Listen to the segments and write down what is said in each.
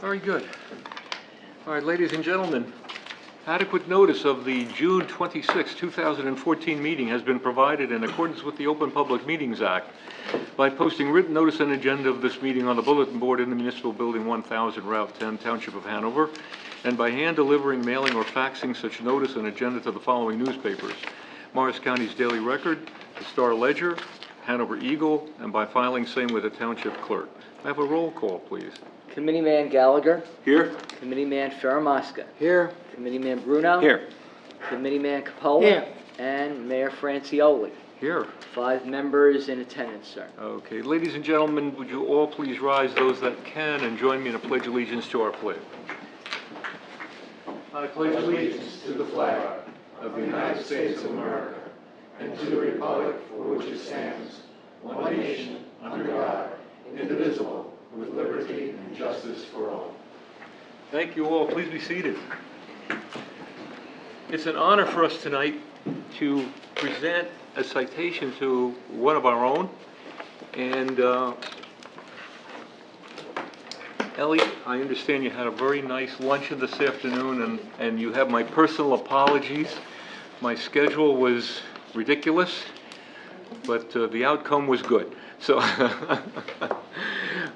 Very good. All right, ladies and gentlemen, adequate notice of the June 26, 2014 meeting has been provided in accordance with the Open Public Meetings Act by posting written notice and agenda of this meeting on the bulletin board in the Municipal Building 1000, Route 10, Township of Hanover, and by hand delivering, mailing, or faxing such notice and agenda to the following newspapers: Morris County's Daily Record, the Star Ledger, Hanover Eagle, and by filing same with the Township Clerk. I have a roll call, please. Committeeman Gallagher. Here. Committeeman Ferramaska. Here. Committeeman Bruno. Here. Committeeman Capola. Here. And Mayor Francioli. Here. 5 members in attendance, sir. Okay, ladies and gentlemen, would you all please rise, those that can, and join me in a pledge of allegiance to our flag. I pledge allegiance to the flag of the United States of America and to the republic for which it stands, one nation, under God, indivisible, with liberty and justice for all. Thank you all. Please be seated. It's an honor for us tonight to present a citation to one of our own. And Ellie, I understand you had a very nice luncheon this afternoon, and you have my personal apologies. My schedule was ridiculous, but the outcome was good. So,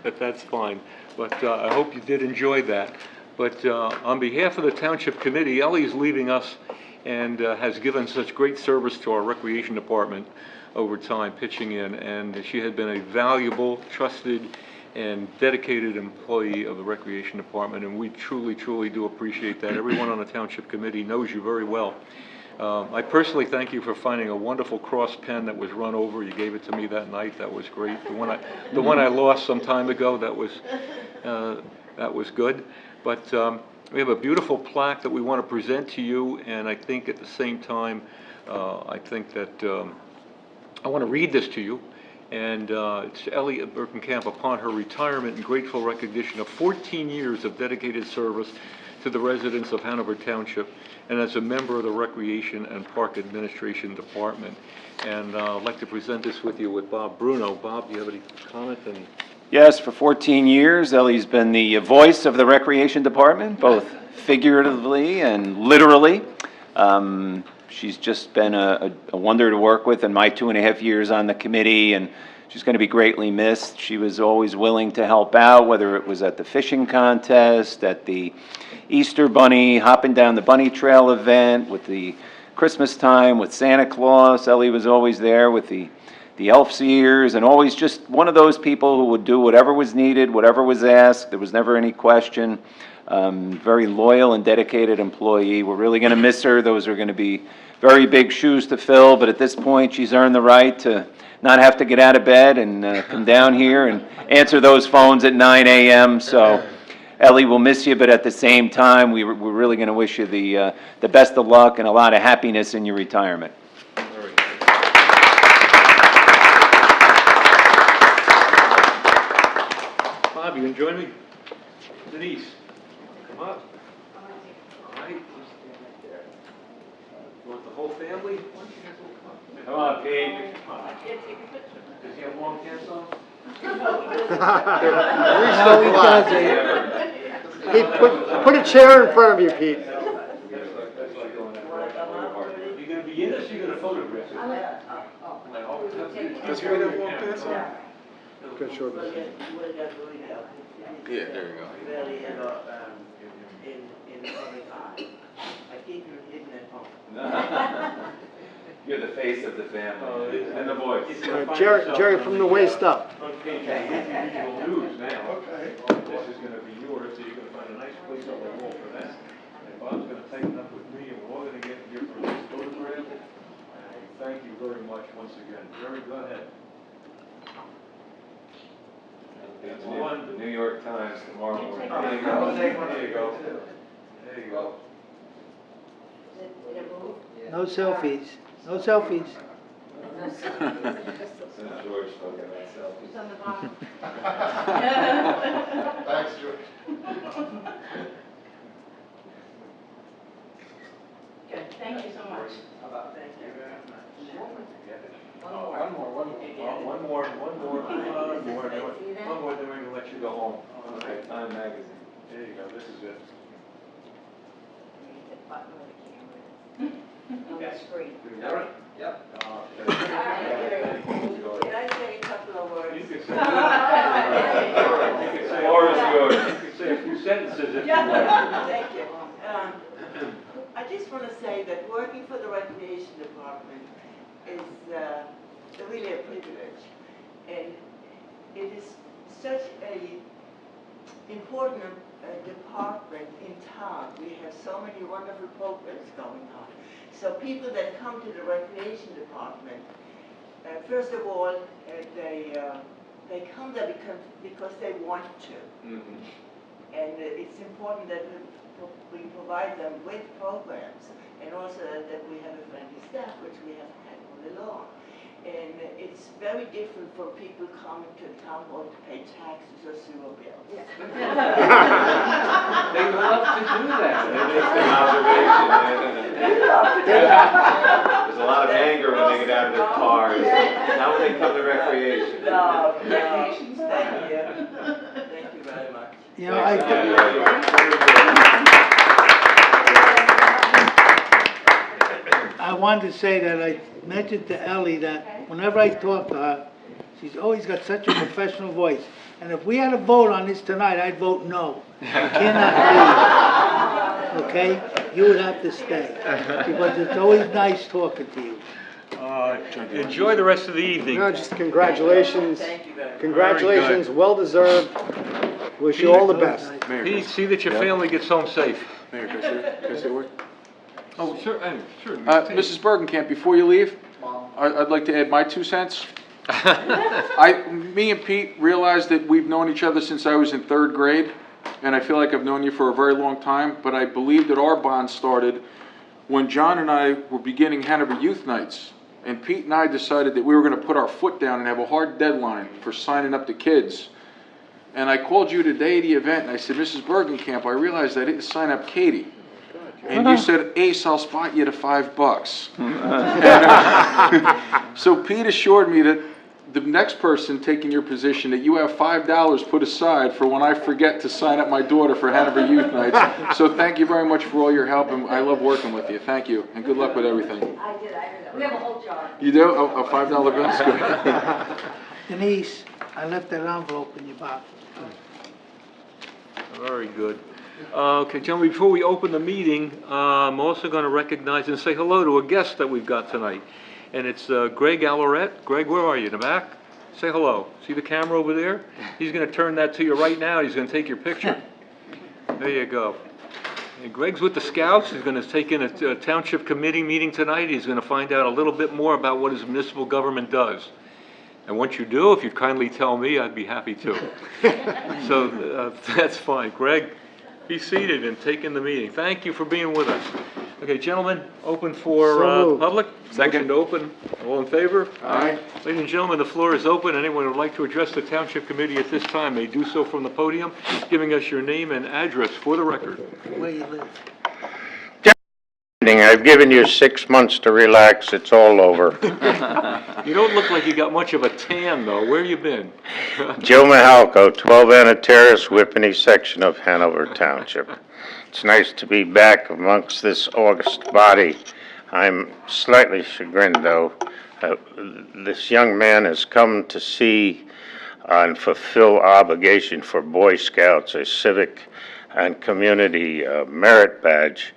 but that's fine. But I hope you did enjoy that. But on behalf of the Township Committee, Ellie's leaving us and has given such great service to our Recreation Department over time, pitching in. And she had been a valuable, trusted, and dedicated employee of the Recreation Department, and we truly, truly do appreciate that. Everyone on the Township Committee knows you very well. I personally thank you for finding a wonderful cross pen that was run over. You gave it to me that night. That was great. The one I lost some time ago, that was good. But we have a beautiful plaque that we want to present to you, and I think at the same time, I think that I want to read this to you. And it's Ellie Birkenkamp upon her retirement in grateful recognition of 14 years of dedicated service to the residents of Hanover Township and as a member of the Recreation and Park Administration Department. And I'd like to present this with you with Bob Bruno. Bob, do you have any comment? Yes, for 14 years, Ellie's been the voice of the Recreation Department, both figuratively and literally. She's just been a wonder to work with in my 2.5 years on the committee, and she's going to be greatly missed. She was always willing to help out, whether it was at the fishing contest, at the Easter Bunny, hopping down the bunny trail event, with the Christmas time, with Santa Claus. Ellie was always there with the elf's ears, and always just one of those people who would do whatever was needed, whatever was asked. There was never any question. Very loyal and dedicated employee. We're really going to miss her. Those are going to be very big shoes to fill, but at this point she's earned the right to not have to get out of bed and come down here and answer those phones at 9 a.m. So Ellie, we'll miss you, but at the same time we're really going to wish you the best of luck and a lot of happiness in your retirement. Bob, you can join me? Denise, come up. All right. You want the whole family? Come on, Pete. Does he have long pants on? Pete, put a chair in front of you, Pete. Are you going to be in this or are you going to photograph it? Does he have long pants on? Good shoulders. Yeah, there you go. You're the face of the family and the voice. Jerry from the waist up. Okay, regional news now. Okay. This is going to be yours, so you're going to find a nice place on the wall for that. And Bob's going to take it up with me, and we're all going to get here for this photograph. And thank you very much once again. Jerry, go ahead. That's one. The New York Times tomorrow morning. There you go. There you go. There you go. No selfies. No selfies. George spoke about selfies. It's on the bottom. Thanks, George. Good, thank you so much. Thank you very much. One more, then we're going to let you go home. Time magazine. There you go, this is it. Button where the camera is. On the screen. Yep. Can I say a couple of words? You could say, the floor is yours. You could say a few sentences if you like. Thank you. I just want to say that working for the Recreation Department is really a privilege. And it is such a important department in town. We have so many wonderful programs going on. So people that come to the Recreation Department, first of all, they come there because they want to. Mhm. And it's important that we provide them with programs, and also that we have a friendly staff, which we have had all along. And it's very different for people coming to town hall to pay taxes or sewer bills. They love to do that. That's an observation. There's a lot of anger when they get out of their cars, not when they come to recreation. No, thank you. Thank you very much. You know, I wanted to say that I mentioned to Ellie that whenever I talk to her, she's always got such a professional voice. And if we had a vote on this tonight, I'd vote no. You cannot leave, okay? You would have to stay, because it's always nice talking to you. Enjoy the rest of the evening. No, just congratulations, Thank you very much. congratulations, well deserved. Wish you all the best. Pete, see that your family gets home safe. Mayor, can I say a word? Oh, sure, sure. Mrs. Bergenkamp, before you leave, I'd like to add my 2 cents. Me and Pete realized that we've known each other since I was in 3rd grade, and I feel like I've known you for a very long time, but I believe that our bond started when John and I were beginning Hanover Youth Nights, and Pete and I decided that we were gonna put our foot down and have a hard deadline for signing up the kids. And I called you the day of the event, and I said, Mrs. Bergenkamp, I realized I didn't sign up Katie. And you said, Ace, I'll spot you to $5. So Pete assured me that the next person taking your position, that you have $5 put aside for when I forget to sign up my daughter for Hanover Youth Nights. So thank you very much for all your help, and I love working with you. Thank you, and good luck with everything. I heard that. We have a whole jar. You do? A $5 bill? That's good. Denise, I left that envelope in your box. Very good. Okay, gentlemen, before we open the meeting, I'm also going to recognize and say hello to a guest that we've got tonight. And it's Greg Allorette. Greg, where are you, in the back? Say hello. See the camera over there? He's going to turn that to you right now. He's going to take your picture. There you go. And Greg's with the Scouts. He's going to take in a Township Committee meeting tonight. He's going to find out a little bit more about what his municipal government does. And once you do, if you'd kindly tell me, I'd be happy to. So that's fine. Greg, be seated and take in the meeting. Thank you for being with us. Okay, gentlemen, open for So moved. public. Second. Motion to open. All in favor? Aye. Ladies and gentlemen, the floor is open. Anyone who would like to address the Township Committee at this time may do so from the podium, giving us your name and address for the record. Where you live. I've given you 6 months to relax, it's all over. You don't look like you got much of a tan, though. Where you been? Joe Mahalko, 12 Anna Terrace, Whippany section of Hanover Township. It's nice to be back amongst this august body. I'm slightly chagrined, though. This young man has come to see and fulfill obligation for Boy Scouts, a civic and community merit badge.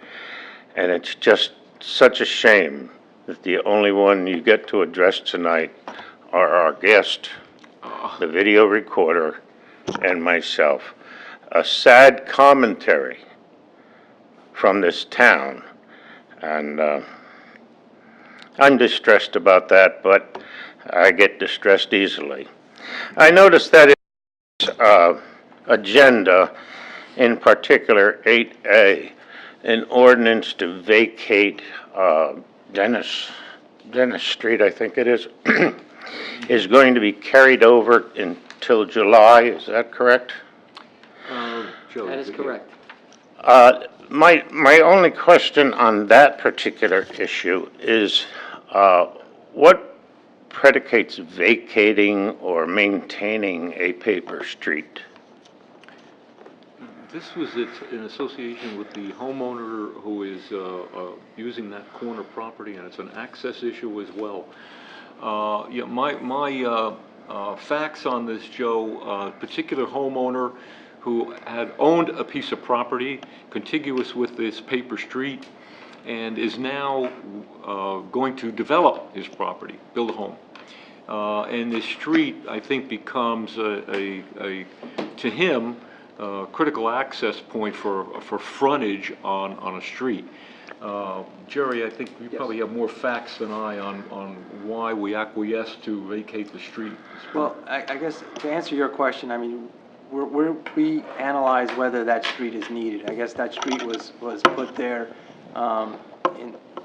And it's just such a shame that the only one you get to address tonight are our guest, the video recorder, and myself. A sad commentary from this town. And I'm distressed about that, but I get distressed easily. I noticed that its agenda, in particular 8A, an ordinance to vacate Dennis Street, I think it is, is going to be carried over until July, is that correct? Joe, That is correct. My only question on that particular issue is what predicates vacating or maintaining a paper street? This was in association with the homeowner who is using that corner property, and it's an access issue as well. Yeah, my facts on this, Joe, particular homeowner who had owned a piece of property contiguous with this paper street and is now going to develop his property, build a home. And this street, I think, becomes to him, critical access point for frontage on a street. Jerry, I think you probably have more facts than I on why we acquiesce to vacate the street. Well, I guess to answer your question, I mean, we analyze whether that street is needed. I guess that street was put there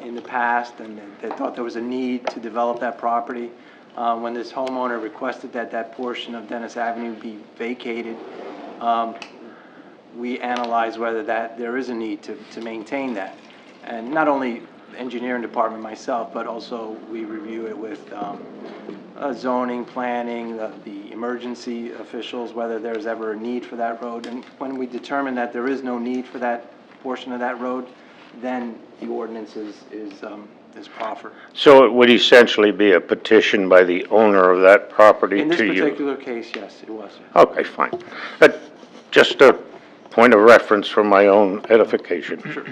in the past, and they thought there was a need to develop that property. When this homeowner requested that that portion of Dennis Avenue be vacated, we analyze whether there is a need to maintain that. And not only the engineering department, myself, but also we review it with zoning, planning, the emergency officials, whether there's ever a need for that road. And when we determine that there is no need for that portion of that road, then the ordinance is proffered. So it would essentially be a petition by the owner of that property to you? In this particular case, yes, it was. Okay, fine. Just a point of reference for my own edification. Sure.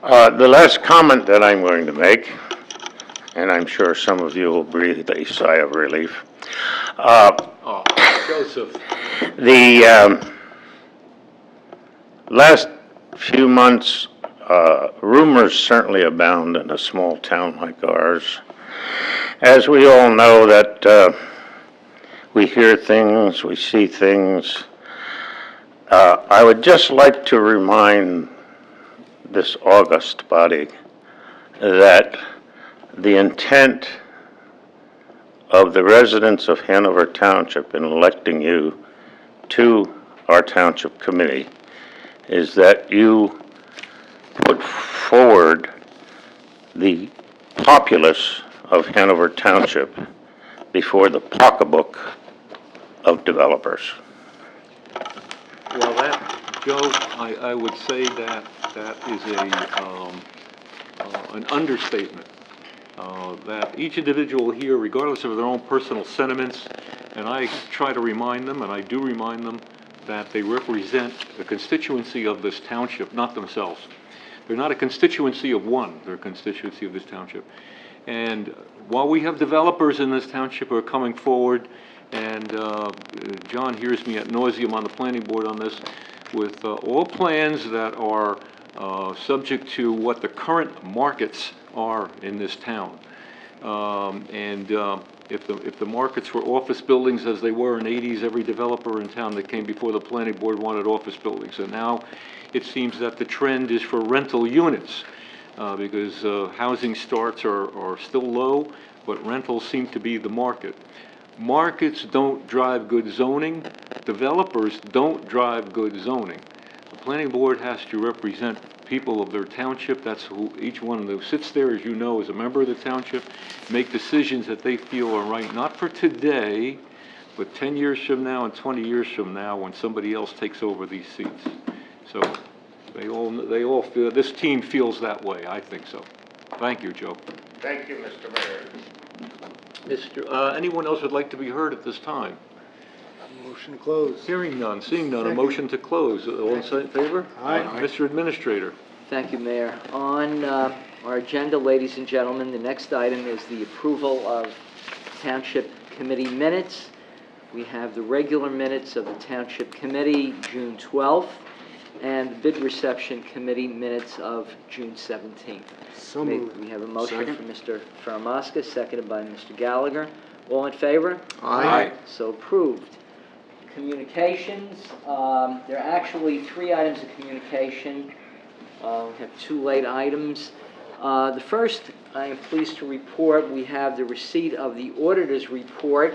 The last comment that I'm going to make, and I'm sure some of you will breathe a sigh of relief. Oh, Joseph. The last few months, rumors certainly abound in a small town like ours. As we all know that we hear things, we see things. I would just like to remind this august body that the intent of the residents of Hanover Township in electing you to our Township Committee is that you put forward the populace of Hanover Township before the pocketbook of developers. Well, Joe, I would say that is an understatement. That each individual here, regardless of their own personal sentiments, and I try to remind them, and I do remind them, that they represent a constituency of this township, not themselves. They're not a constituency of one, they're a constituency of this township. And while we have developers in this township who are coming forward, and John hears me ad nauseum on the planning board on this, with all plans that are subject to what the current markets are in this town. If the markets were office buildings as they were in the 80s, every developer in town that came before the planning board wanted office buildings. And now it seems that the trend is for rental units because housing starts are still low, but rentals seem to be the market. Markets don't drive good zoning. Developers don't drive good zoning. The planning board has to represent people of their township. That's who each one of them sits there, as you know, as a member of the township, make decisions that they feel are right, not for today, but 10 years from now and 20 years from now when somebody else takes over these seats. So they all feel, this team feels that way. I think so. Thank you, Joe. Thank you, Mr. Mayor. Anyone else would like to be heard at this time? Motion to close. Hearing none, seeing none, a Second. motion to close. All in favor? Aye. Mr. Administrator. Thank you, Mayor. On our agenda, ladies and gentlemen, the next item is the approval of Township Committee minutes. We have the regular minutes of the Township Committee, June 12th, and the Bid Reception Committee minutes of June 17th. So moved. We have a motion Second. from Mr. Faramaska, seconded by Mr. Gallagher. All in favor? Aye. So approved. Communications, there are actually 3 items of communication. We have 2 late items. The first, I am pleased to report, we have the receipt of the auditor's report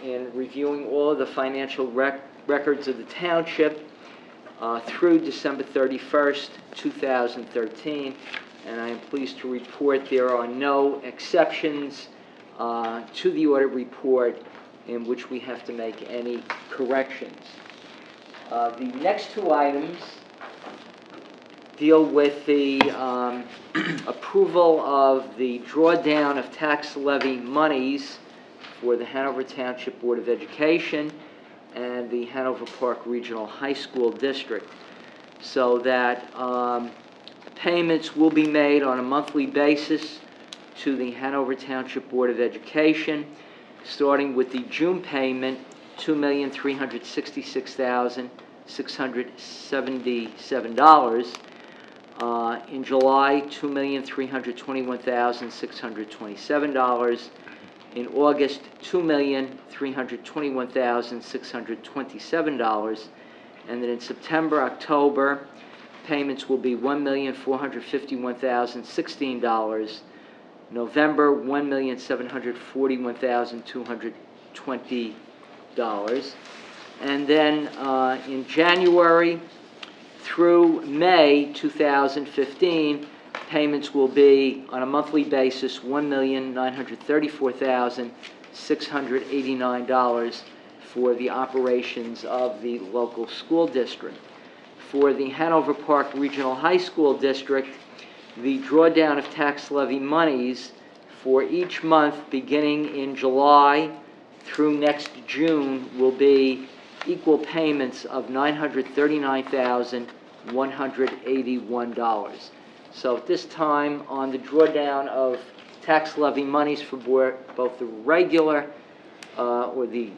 in reviewing all of the financial records of the township through December 31st, 2013. And I am pleased to report there are no exceptions to the audit report in which we have to make any corrections. The next two items deal with the approval of the drawdown of tax levy monies for the Hanover Township Board of Education and the Hanover Park Regional High School District, so that payments will be made on a monthly basis to the Hanover Township Board of Education, starting with the June payment, $2,366,677. In July, $2,321,627. In August, $2,321,627. And then in September, October, payments will be $1,451,016. November, $1,741,220. And then in January through May 2015, payments will be on a monthly basis $1,934,689 for the operations of the local school district. For the Hanover Park Regional High School District, the drawdown of tax levy monies for each month beginning in July through next June will be equal payments of $939,181. So at this time, on the drawdown of tax levy monies for both the regular or the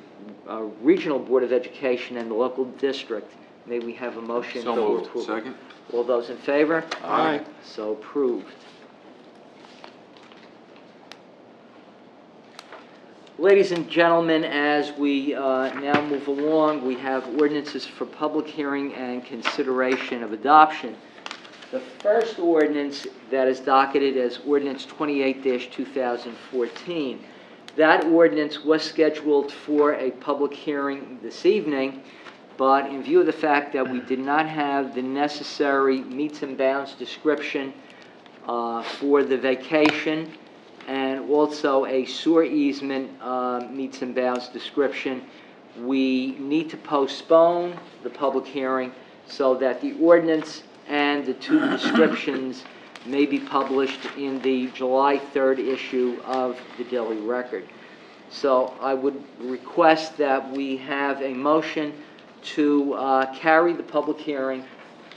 Regional Board of Education and the local district, may we have a motion So for moved. approval? Second? All those in favor? Aye. So approved. Ladies and gentlemen, as we now move along, we have ordinances for public hearing and consideration of adoption. The first ordinance that is docketed as Ordinance 28-2014. That ordinance was scheduled for a public hearing this evening, but in view of the fact that we did not have the necessary metes and bounds description for the vacation, and also a sewer easement metes and bounds description, we need to postpone the public hearing so that the ordinance and the two descriptions may be published in the July 3rd issue of the Daily Record. So I would request that we have a motion to carry the public hearing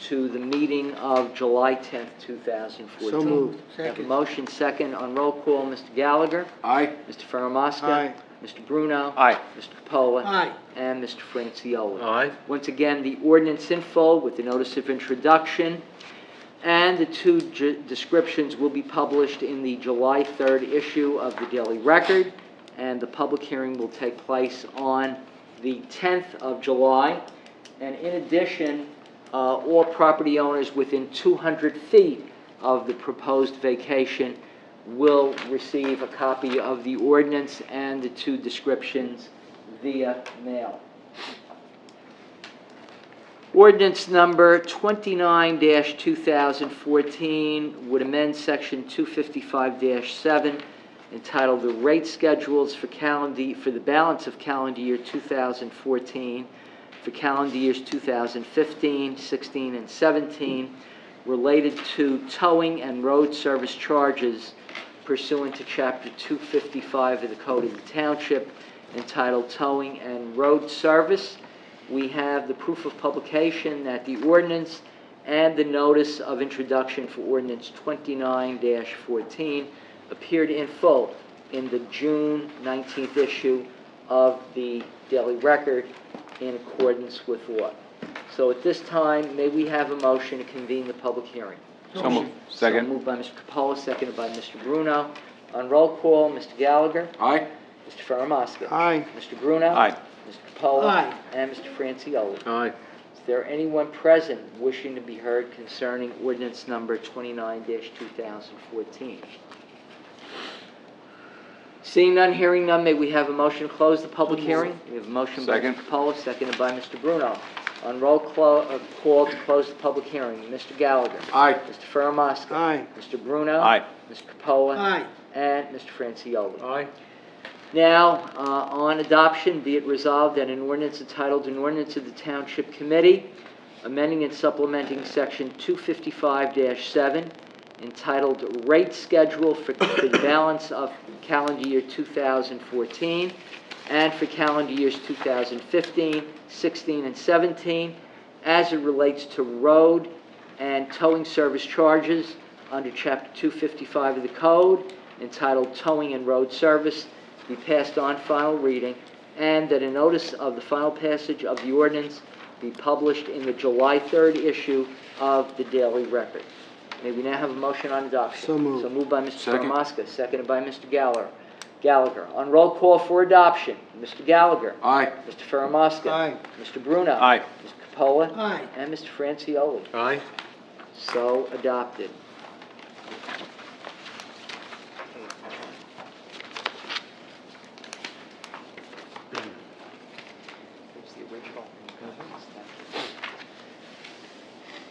to the meeting of July 10th, 2014. So moved. Have a Second. motion second on roll call. Mr. Gallagher? Aye. Mr. Ferramaska? Aye. Mr. Bruno? Aye. Mr. Capola? Aye. And Mr. Franciola. Aye. Once again, the ordinance in full with the notice of introduction and the two descriptions will be published in the July 3rd issue of the Daily Record, and the public hearing will take place on the 10th of July. And in addition, all property owners within 200 feet of the proposed vacation will receive a copy of the ordinance and the two descriptions via mail. Ordinance number 29-2014 would amend section 255-7 entitled The Rate Schedules for the balance of calendar year 2014 for calendar years 2015, 16, and 17 related to towing and road service charges pursuant to Chapter 255 of the Code of the Township entitled Towing and Road Service. We have the proof of publication that the ordinance and the notice of introduction for ordinance 29-14 appeared in full in the June 19th issue of the Daily Record in accordance with law. So at this time, may we have a motion to convene the public hearing? So moved. Second. So moved by Mr. Capola, seconded by Mr. Bruno. On roll call, Mr. Gallagher? Aye. Mr. Ferramaska? Aye. Mr. Bruno? Aye. Mr. Capola? Aye. And Mr. Franciola. Aye. Is there anyone present wishing to be heard concerning ordinance number 29-2014? Seeing none, hearing none, may we have a motion to close the public hearing? We have a motion by Second. Mr. Capola, seconded by Mr. Bruno. On roll call to close the public hearing, Mr. Gallagher. Aye. Mr. Ferramaska. Aye. Mr. Bruno. Aye. Mr. Capola. Aye. And Mr. Franciola. Aye. Now, on adoption, be it resolved that an ordinance entitled, "An Ordinance of the Township Committee amending and supplementing Section 255-7, entitled Rate Schedule for the balance of calendar year 2014 and for calendar years 2015, 16, and 17, as it relates to road and towing service charges under Chapter 255 of the Code, entitled Towing and Road Service, be passed on final reading, and that a notice of the final passage of the ordinance be published in the July 3rd issue of the Daily Record." May we now have a motion on adoption? So moved. So moved by Mr. Second. Maruska, seconded by Mr. Gallagher. On roll call for adoption, Mr. Gallagher. Aye. Mr. Ferramaska. Aye. Mr. Bruno. Aye. Mr. Capola. Aye. And Mr. Francioli. Aye. So adopted. Here's the original.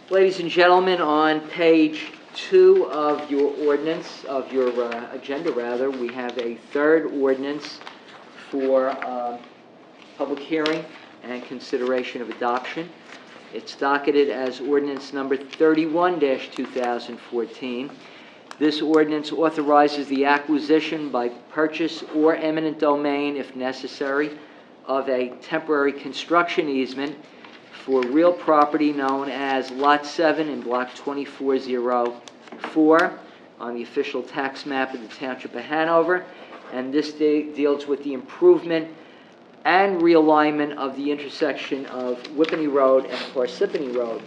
Ladies and gentlemen, on page 2 of your ordinance, of your agenda rather, we have a third ordinance for public hearing and consideration of adoption. It's docketed as ordinance number 31-2014. This ordinance authorizes the acquisition by purchase or eminent domain, if necessary, of a temporary construction easement for real property known as Lot 7 in Block 2404 on the official tax map of the Township of Hanover, and this deals with the improvement and realignment of the intersection of Whippany Road and Parsippany Road.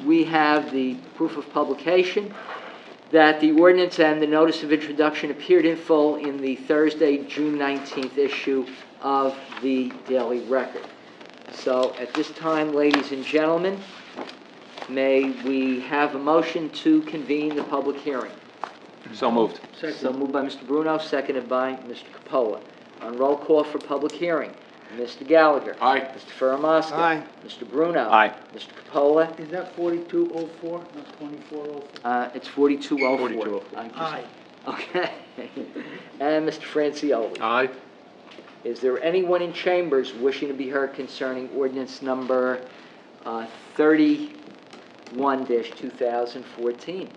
We have the proof of publication that the ordinance and the notice of introduction appeared in full in the Thursday, June 19th issue of the Daily Record. So at this time, ladies and gentlemen, may we have a motion to convene the public hearing? So moved. So moved by Mr. Bruno, seconded by Mr. Capola. On roll call for public hearing, Mr. Gallagher. Aye. Mr. Ferramaska. Aye. Mr. Bruno. Aye. Mr. Capola. Is that 4204, not 2404? It's 4204. 4204. Aye. Okay. And Mr. Francioli. Aye. Is there anyone in chambers wishing to be heard concerning ordinance number 31-2014?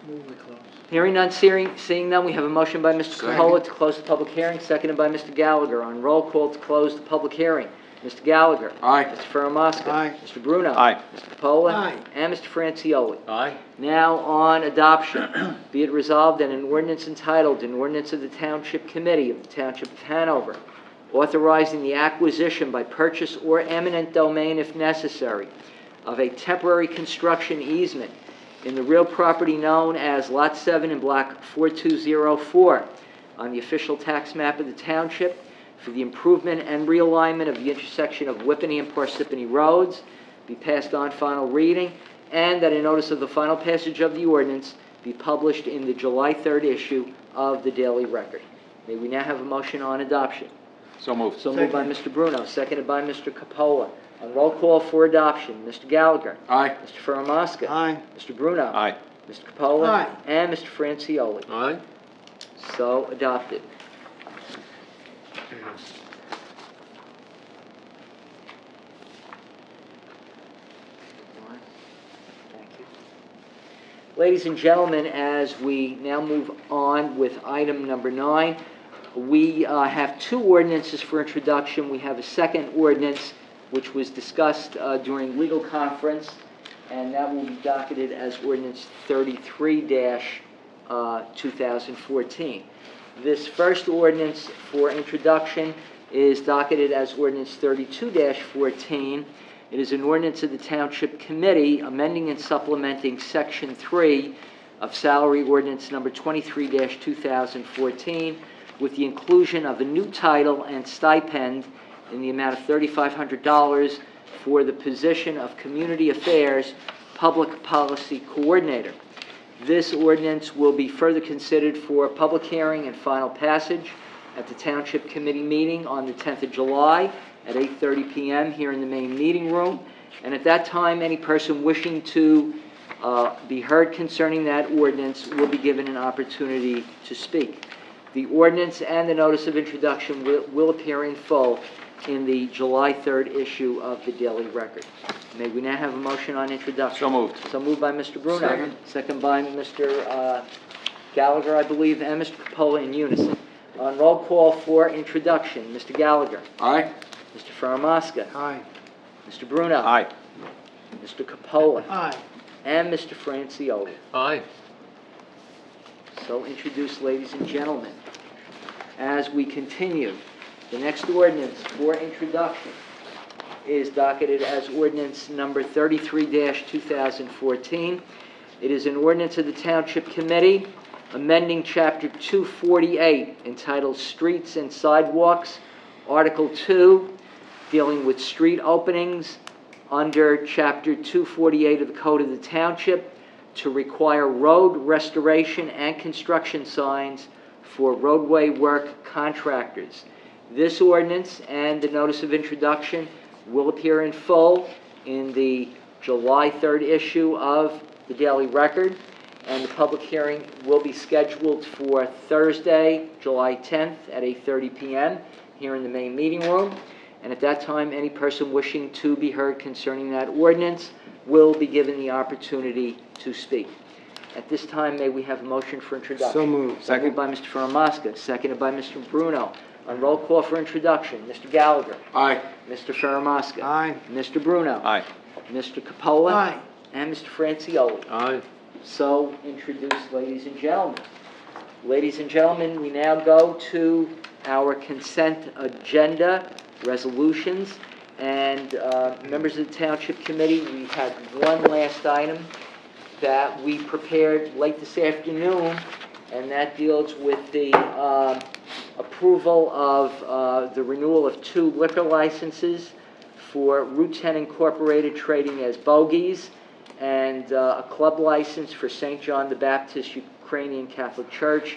Move it close. Hearing none, seeing none, we have a motion by Mr. Capola to close the public hearing, seconded by Mr. Gallagher. On roll call to close the public hearing, Mr. Gallagher. Aye. Mr. Ferramaska. Aye. Mr. Bruno. Aye. Mr. Capola. Aye. And Mr. Francioli. Aye. Now on adoption, be it resolved that an ordinance entitled, "An Ordinance of the Township Committee of the Township of Hanover, authorizing the acquisition by purchase or eminent domain, if necessary, of a temporary construction easement in the real property known as Lot 7 in Block 4204 on the official tax map of the Township for the improvement and realignment of the intersection of Whippany and Parsippany Roads, be passed on final reading, and that a notice of the final passage of the ordinance be published in the July 3rd issue of the Daily Record." May we now have a motion on adoption? So moved. So moved by Mr. Bruno, seconded by Mr. Capola. On roll call for adoption, Mr. Gallagher. Aye. Mr. Ferramaska. Aye. Mr. Bruno. Aye. Mr. Capola. Aye. And Mr. Francioli. Aye. So adopted. Ladies and gentlemen, as we now move on with item number 9, we have two ordinances for introduction. We have a second ordinance which was discussed during legal conference, and that will be docketed as ordinance 33-2014. This first ordinance for introduction is docketed as ordinance 32-14. It is an ordinance of the Township Committee amending and supplementing Section 3 of Salary Ordinance Number 23-2014 with the inclusion of a new title and stipend in the amount of $3,500 for the position of Community Affairs Public Policy Coordinator. This ordinance will be further considered for public hearing and final passage at the Township Committee meeting on the 10th of July at 8:30 p.m. here in the main meeting room. And at that time, any person wishing to be heard concerning that ordinance will be given an opportunity to speak. The ordinance and the notice of introduction will appear in full in the July 3rd issue of the Daily Record. May we now have a motion on introduction? So moved. So moved by Mr. Bruno. Second by Mr. Gallagher, I believe, and Mr. Capola in unison. On roll call for introduction, Mr. Gallagher. Aye? Mr. Faramasca. Aye. Mr. Bruno. Aye. Mr. Capola. Aye. And Mr. Francioli. Aye. So introduced, ladies and gentlemen. As we continue, the next ordinance for introduction is docketed as ordinance number 33-2014. It is an ordinance of the Township Committee amending Chapter 248 entitled Streets and Sidewalks, Article 2, dealing with street openings under Chapter 248 of the Code of the Township to require road restoration and construction signs for roadway work contractors. This ordinance and the notice of introduction will appear in full in the July 3rd issue of the Daily Record, and the public hearing will be scheduled for Thursday, July 10th at 8:30 p.m. here in the main meeting room. And at that time, any person wishing to be heard concerning that ordinance will be given the opportunity to speak. At this time, may we have a motion for introduction? So moved. Seconded by Mr. Faramasca, seconded by Mr. Bruno. On roll call for introduction, Mr. Gallagher. Aye. Mr. Faramasca. Aye. Mr. Bruno. Aye. Mr. Capola. Aye. And Mr. Francioli. Aye. So introduced, ladies and gentlemen. Ladies and gentlemen, we now go to our consent agenda resolutions. And members of the Township Committee, we had one last item that we prepared late this afternoon, and that deals with the approval of the renewal of 2 liquor licenses for Route 10 Incorporated trading as Bogies, and a club license for St. John the Baptist Ukrainian Catholic Church.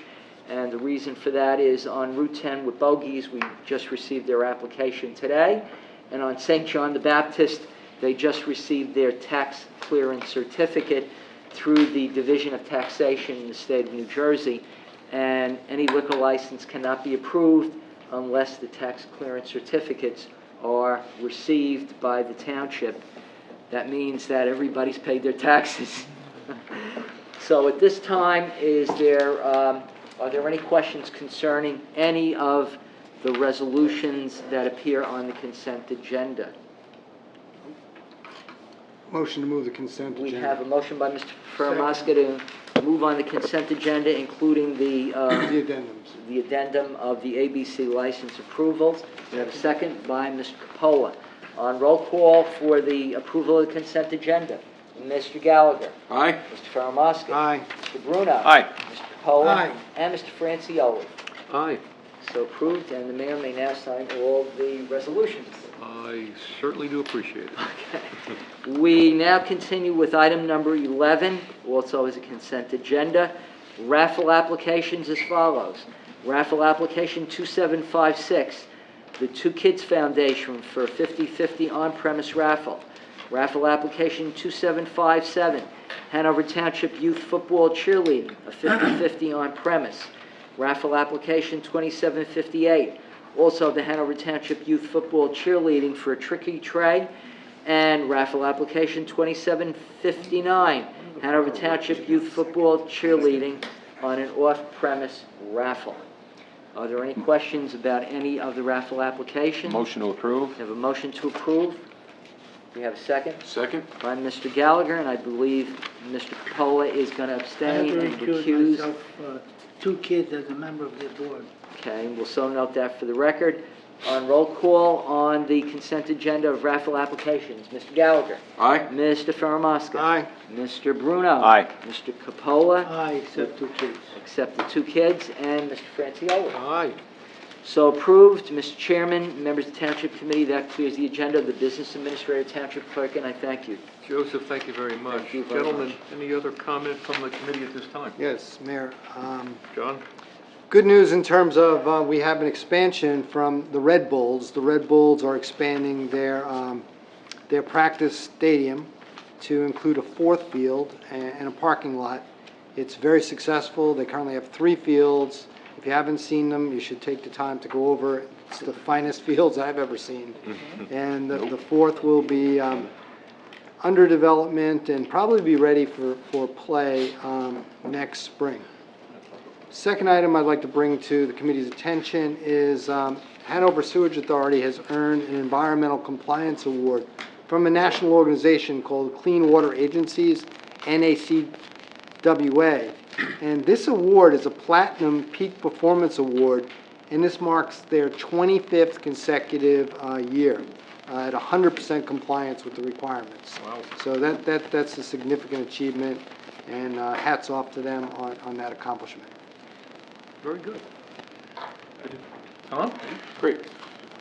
And the reason for that is on Route 10 with Bogies, we just received their application today. And on St. John the Baptist, they just received their tax clearance certificate through the Division of Taxation in the state of New Jersey. And any liquor license cannot be approved unless the tax clearance certificates are received by the township. That means that everybody's paid their taxes. So at this time, are there any questions concerning any of the resolutions that appear on the consent agenda? Motion to move the consent agenda. We have a motion by Mr. Faramasca to move on the consent agenda, including the The addendums. the addendum of the ABC license approvals. We have a second by Mr. Capola. On roll call for the approval of the consent agenda, Mr. Gallagher. Aye? Mr. Faramasca. Aye. Mr. Bruno. Aye. Mr. Capola. Aye. And Mr. Francioli. Aye. So approved, and the mayor may now sign all the resolutions. I certainly do appreciate it. We now continue with item number 11, also as a consent agenda. Raffle applications as follows. Raffle application 2756, the Two Kids Foundation for a 50/50 on-premise raffle. Raffle application 2757, Hanover Township Youth Football Cheerleading, a 50/50 on-premise. Raffle application 2758, also the Hanover Township Youth Football Cheerleading for a Tricky Tray. And raffle application 2759, Hanover Township Youth Football Cheerleading on an off-premise raffle. Are there any questions about any of the raffle applications? Motion to approve. We have a motion to approve. We have a second Second? by Mr. Gallagher, and I believe Mr. Capola is going to I have abstain to and recuse recuse. myself, 2 kids as a member of their board. Okay, we'll so note that for the record. On roll call on the consent agenda of raffle applications, Mr. Gallagher. Aye? Mr. Faramasca. Aye. Mr. Bruno. Aye. Mr. Capola, Aye, except 2 kids. except the 2 kids, and Mr. Francioli. Aye. So approved. Mr. Chairman, members of the Township Committee, that clears the agenda of the Business Administrator, Township Clerk, and I thank you. Joseph, thank you very much. Thank you very Gentlemen, much. any other comment from the committee at this time? Yes, Mayor. John? Good news in terms of, we have an expansion from the Red Bulls. The Red Bulls are expanding their practice stadium to include a fourth field and a parking lot. It's very successful. They currently have 3 fields. If you haven't seen them, you should take the time to go over it. It's the finest fields I've ever seen. And the fourth will be under development and probably be ready for play next spring. Second item I'd like to bring to the committee's attention is Hanover Sewage Authority has earned an environmental compliance award from a national organization called Clean Water Agencies, NACWA. And this award is a Platinum Peak Performance Award, and this marks their 25th consecutive year at 100% compliance with the requirements. Wow. So that's a significant achievement, and hats off to them on that accomplishment. Very good. Tom? Great.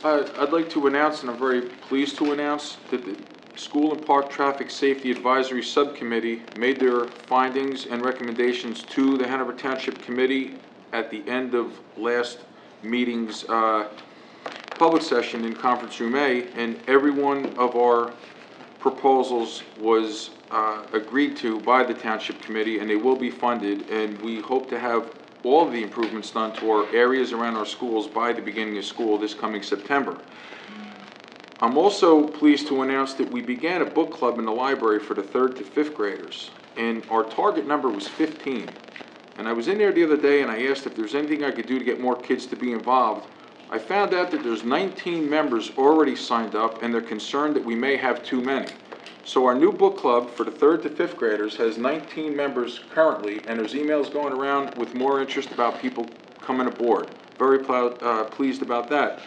I'd like to announce, and I'm very pleased to announce, that the School and Park Traffic Safety Advisory Subcommittee made their findings and recommendations to the Hanover Township Committee at the end of last meeting's public session in Conference Room A, and every one of our proposals was agreed to by the Township Committee, and they will be funded, and we hope to have all of the improvements done to our areas around our schools by the beginning of school this coming September. I'm also pleased to announce that we began a book club in the library for the 3rd to 5th graders, and our target number was 15. And I was in there the other day and I asked if there's anything I could do to get more kids to be involved. I found out that there's 19 members already signed up, and they're concerned that we may have too many. So our new book club for the 3rd to 5th graders has 19 members currently, and there's emails going around with more interest about people coming aboard. Very pleased about that.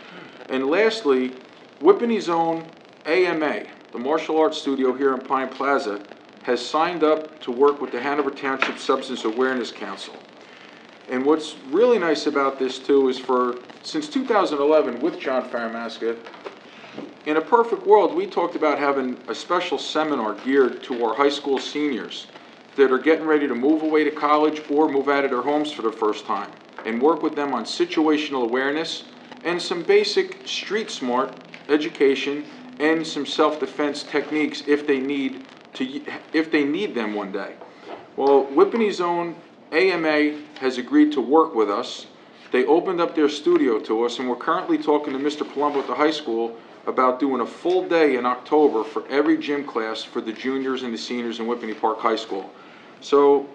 And lastly, Whippany's own AMA, the martial arts studio here in Pine Plaza, has signed up to work with the Hanover Township Substance Awareness Council. And what's really nice about this too is since 2011 with John Faramaska, in a perfect world, we talked about having a special seminar geared to our high school seniors that are getting ready to move away to college or move out of their homes for the first time, and work with them on situational awareness and some basic street smart education and some self-defense techniques if they need them one day. Well, Whippany's own AMA has agreed to work with us. They opened up their studio to us, and we're currently talking to Mr. Palumbo at the high school about doing a full day in October for every gym class for the juniors and the seniors in Whippany Park High School. So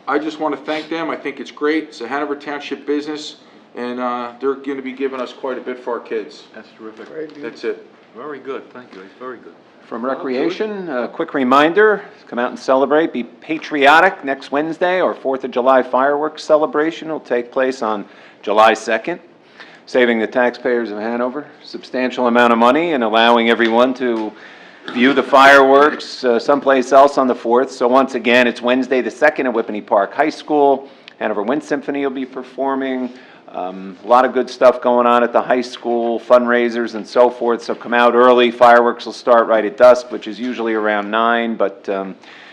I just want to thank them. I think it's great. It's a Hanover Township business, and they're going to be giving us quite a bit for our kids. That's terrific. That's it. Very good, thank you, it's very good. From Recreation, a quick reminder, come out and celebrate, be patriotic. Next Wednesday, our 4th of July fireworks celebration will take place on July 2nd, saving the taxpayers of Hanover a substantial amount of money and allowing everyone to view the fireworks someplace else on the 4th. So once again, it's Wednesday the 2nd at Whippany Park High School. Hanover Wind Symphony will be performing. A lot of good stuff going on at the high school, fundraisers and so forth, so come out early. Fireworks will start right at dusk, which is usually around 9, but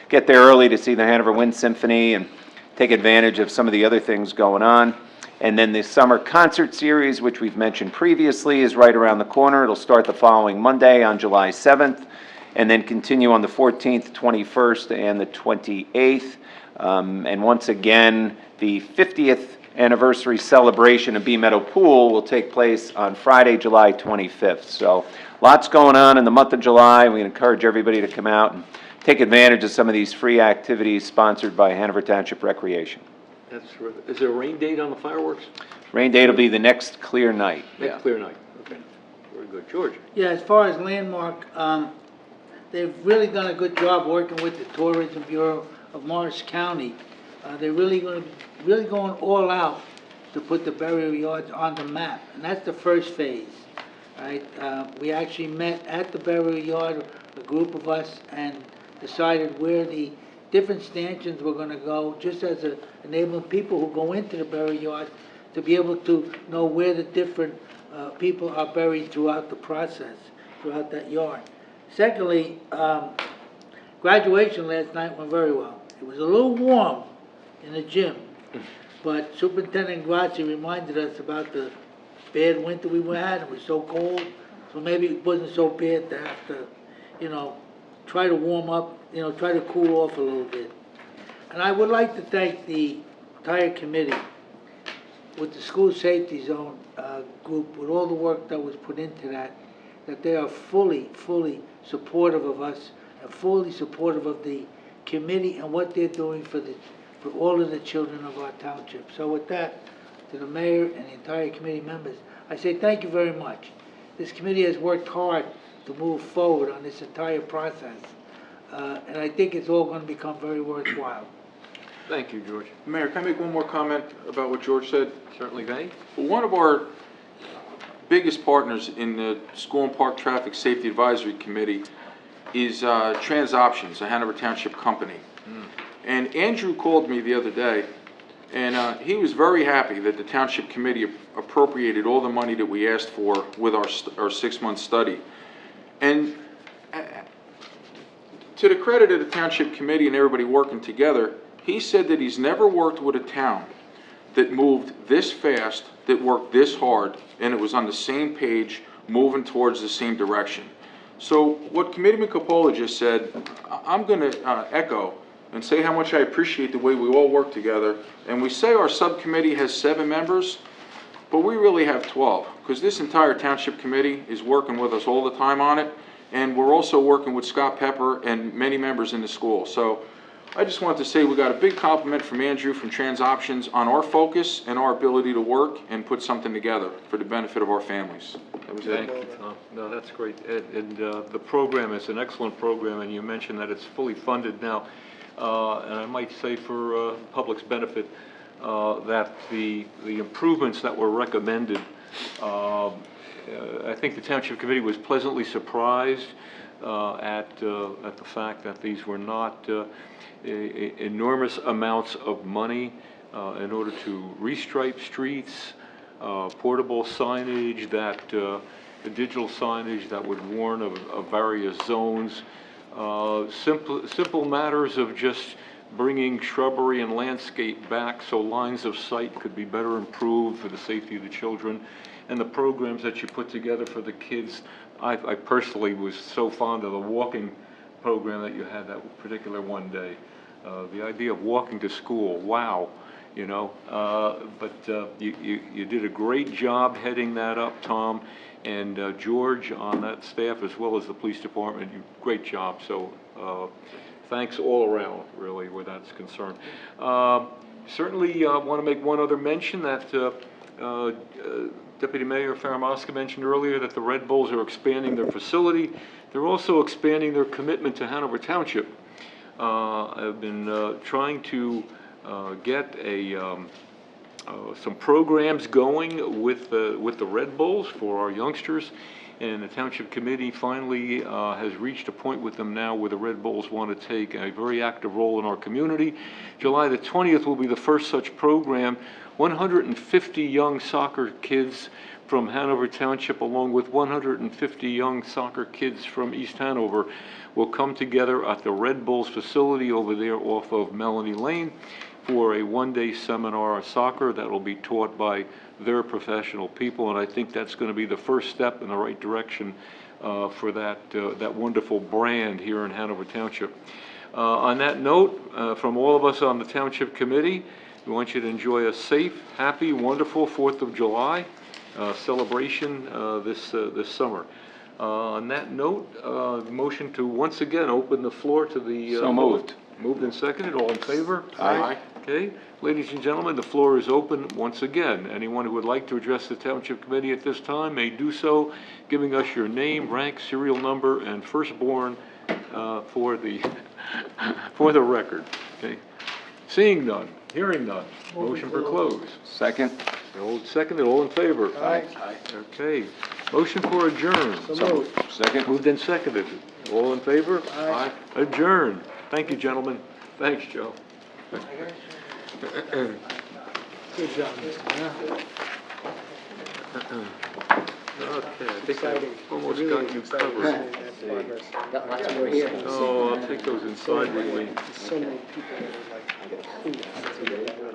get there early to see the Hanover Wind Symphony and take advantage of some of the other things going on. And then the summer concert series, which we've mentioned previously, is right around the corner. It'll start the following Monday on July 7th, and then continue on the 14th, 21st, and the 28th. And once again, the 50th anniversary celebration of Bee Meadow Pool will take place on Friday, July 25th. So lots going on in the month of July. We encourage everybody to come out and take advantage of some of these free activities sponsored by Hanover Township Recreation. That's terrific. Is there a rain date on the fireworks? Rain date will be the next clear night. Next clear night, okay. Very good. George? Yeah, as far as Landmark, they've really done a good job working with the Tourism Bureau of Morris County. They're really going all out to put the burial yards on the map, and that's the first phase, right? We actually met at the burial yard, a group of us, and decided where the different stanchions were going to go, just as enabling people who go into the burial yard to be able to know where the different people are buried throughout the process, throughout that yard. Secondly, graduation last night went very well. It was a little warm in the gym, but Superintendent Grazzi reminded us about the bad winter we had. It was so cold, so maybe it wasn't so bad to have to, try to warm up, try to cool off a little bit. And I would like to thank the entire committee with the school safety zone group, with all the work that was put into that they are fully supportive of us and fully supportive of the committee and what they're doing for all of the children of our township. So with that, to the mayor and the entire committee members, I say thank you very much. This committee has worked hard to move forward on this entire process, and I think it's all going to become very worthwhile. Thank you, George. Mayor, can I make one more comment about what George said? Certainly may. One of our biggest partners in the School and Park Traffic Safety Advisory Committee is Trans Options, a Hanover Township company. And Andrew called me the other day, and he was very happy that the Township Committee appropriated all the money that we asked for with our 6-month study. And to the credit of the Township Committee and everybody working together, he said that he's never worked with a town that moved this fast, that worked this hard, and it was on the same page, moving towards the same direction. So what Committeeman Capola just said, I'm going to echo and say how much I appreciate the way we all work together. And we say our subcommittee has 7 members, but we really have 12, because this entire Township Committee is working with us all the time on it, and we're also working with Scott Pepper and many members in the school. So I just wanted to say we got a big compliment from Andrew from Trans Options on our focus and our ability to work and put something together for the benefit of our families. That was Thank it. you, Tom. No, that's great. And the program is an excellent program, and you mentioned that it's fully funded now. And I might say for public's benefit that the improvements that were recommended, I think the Township Committee was pleasantly surprised at the fact that these were not enormous amounts of money in order to restripe streets, portable signage, digital signage that would warn of various zones, simple matters of just bringing shrubbery and landscape back so lines of sight could be better improved for the safety of the children, and the programs that you put together for the kids. I personally was so fond of the walking program that you had that particular one day. The idea of walking to school, wow, but you did a great job heading that up, Tom, and George on that staff, as well as the police department. Great job. So thanks all around, really, where that's concerned. Certainly want to make one other mention that Deputy Mayor Faramaska mentioned earlier, that the Red Bulls are expanding their facility. They're also expanding their commitment to Hanover Township. I've been trying to get some programs going with the Red Bulls for our youngsters, and the Township Committee finally has reached a point with them now where the Red Bulls want to take a very active role in our community. July the 20th will be the first such program. 150 young soccer kids from Hanover Township, along with 150 young soccer kids from East Hanover, will come together at the Red Bulls facility over there off of Melanie Lane for a one-day seminar on soccer that will be taught by their professional people, and I think that's going to be the first step in the right direction for that wonderful brand here in Hanover Township. On that note, from all of us on the Township Committee, we want you to enjoy a safe, happy, wonderful 4th of July celebration this summer. On that note, motion to once again open the floor to the... So moved. Moved and seconded. All in favor? Aye. Okay. Ladies and gentlemen, the floor is open once again. Anyone who would like to address the Township Committee at this time may do so, giving us your name, rank, serial number, and firstborn for the record. Okay. Seeing none, hearing none, motion for close. Second. Seconded, all in favor? Aye. Okay. Motion for adjourn. Second. Moved and seconded. All in favor? Aye. Adjourn. Thank you, gentlemen. Thanks, Joe. Good job, Mr. Mayor. Okay, I think I almost got you covered. Got lots more here. Oh, I'll take those inside with me. So many people that are like, I get food.